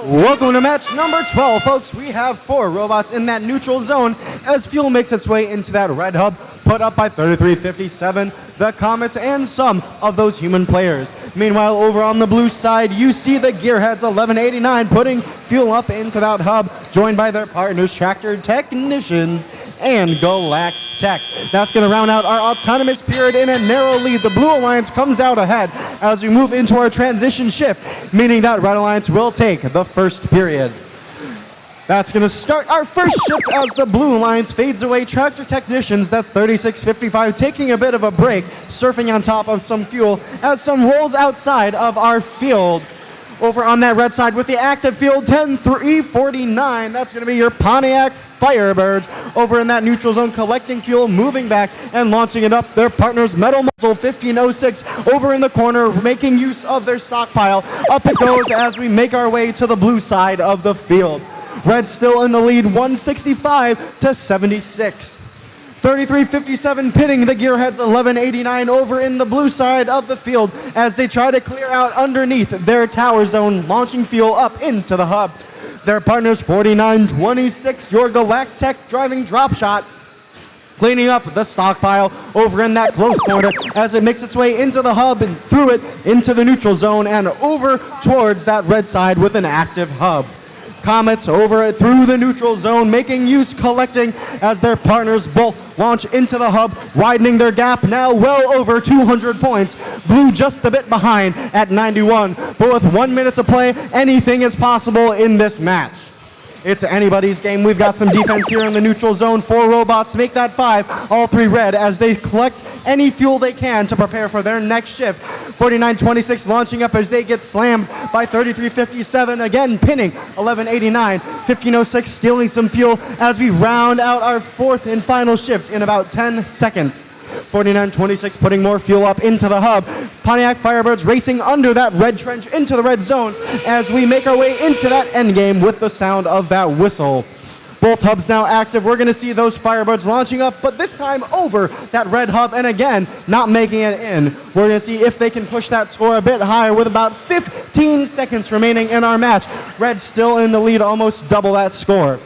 Welcome to match number 12, folks. We have 4 robots in that neutral zone as fuel makes its way into that red hub put up by 3357, the Comets, and some of those human players. Meanwhile, over on the blue side, you see the Gearheads 1189 putting fuel up into that hub, joined by their partners, Tractor Technicians and Galactech. That's going to round out our autonomous period in a narrow lead. The Blue Alliance comes out ahead as we move into our transition shift, meaning that Red Alliance will take the first period. That's going to start our first shift as the Blue Alliance fades away. Tractor Technicians, that's 3655, taking a bit of a break, surfing on top of some fuel as some rolls outside of our field. Over on that red side with the active field, 10349, that's going to be your Pontiac Firebirds. Over in that neutral zone, collecting fuel, moving back, and launching it up. Their partners, Metal Muzzle 1506, over in the corner, making use of their stockpile. Up it goes as we make our way to the blue side of the field. Red still in the lead, 165 to 76. 3357 pitting the Gearheads 1189 over in the blue side of the field as they try to clear out underneath their tower zone, launching fuel up into the hub. Their partners 4926, your Galactech driving drop shot, cleaning up the stockpile over in that close corner as it makes its way into the hub and through it into the neutral zone and over towards that red side with an active hub. Comets over through the neutral zone, making use, collecting as their partners both launch into the hub, widening their gap now well over 200 points. Blue just a bit behind at 91, but with 1 minute to play, anything is possible in this match. It's anybody's game. We've got some defense here in the neutral zone. 4 robots make that 5, all 3 red as they collect any fuel they can to prepare for their next shift. 4926 launching up as they get slammed by 3357, again pinning 1189. 1506 stealing some fuel as we round out our 4th and final shift in about 10 seconds. 4926 putting more fuel up into the hub. Pontiac Firebirds racing under that red trench into the red zone as we make our way into that end game with the sound of that whistle. Both hubs now active. We're going to see those Firebirds launching up, but this time over that red hub and again not making it in. We're going to see if they can push that score a bit higher with about 15 seconds remaining in our match. Red still in the lead, almost double that score.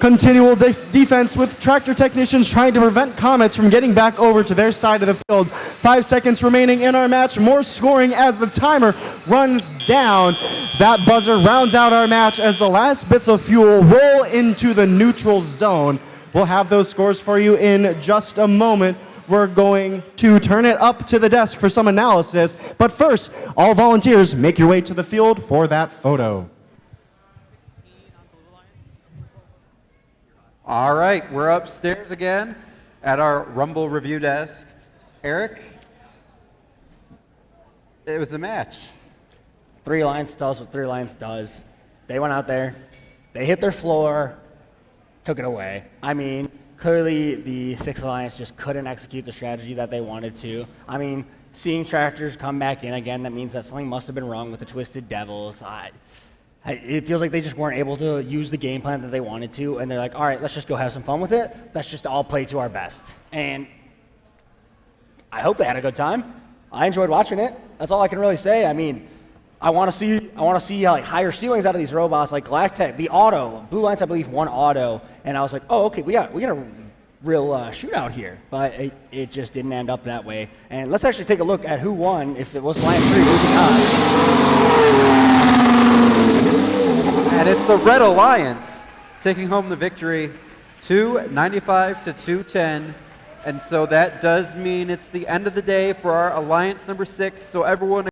Continual defense with Tractor Technicians trying to prevent Comets from getting back over to their side of the field. 5 seconds remaining in our match. More scoring as the timer runs down. That buzzer rounds out our match as the last bits of fuel roll into the neutral zone. We'll have those scores for you in just a moment. We're going to turn it up to the desk for some analysis. But first, all volunteers, make your way to the field for that photo. All right, we're upstairs again at our Rumble review desk. Eric, it was a match. 3 Alliance does what 3 Alliance does. They went out there, they hit their floor, took it away. I mean, clearly the 6 Alliance just couldn't execute the strategy that they wanted to. I mean, seeing Tractors come back in again, that means that something must have been wrong with the Twisted Devils. It feels like they just weren't able to use the game plan that they wanted to, and they're like, all right, let's just go have some fun with it. Let's just all play to our best. And I hope they had a good time. I enjoyed watching it. That's all I can really say. I mean, I want to see like higher ceilings out of these robots, like Galactech, the auto. Blue Alliance, I believe, won auto, and I was like, oh, okay, we got a real shootout here, but it just didn't end up that way. And let's actually take a look at who won. If it was Alliance 3, who did not. And it's the Red Alliance taking home the victory, 295 to 210. And so that does mean it's the end of the day for our Alliance number 6. So everyone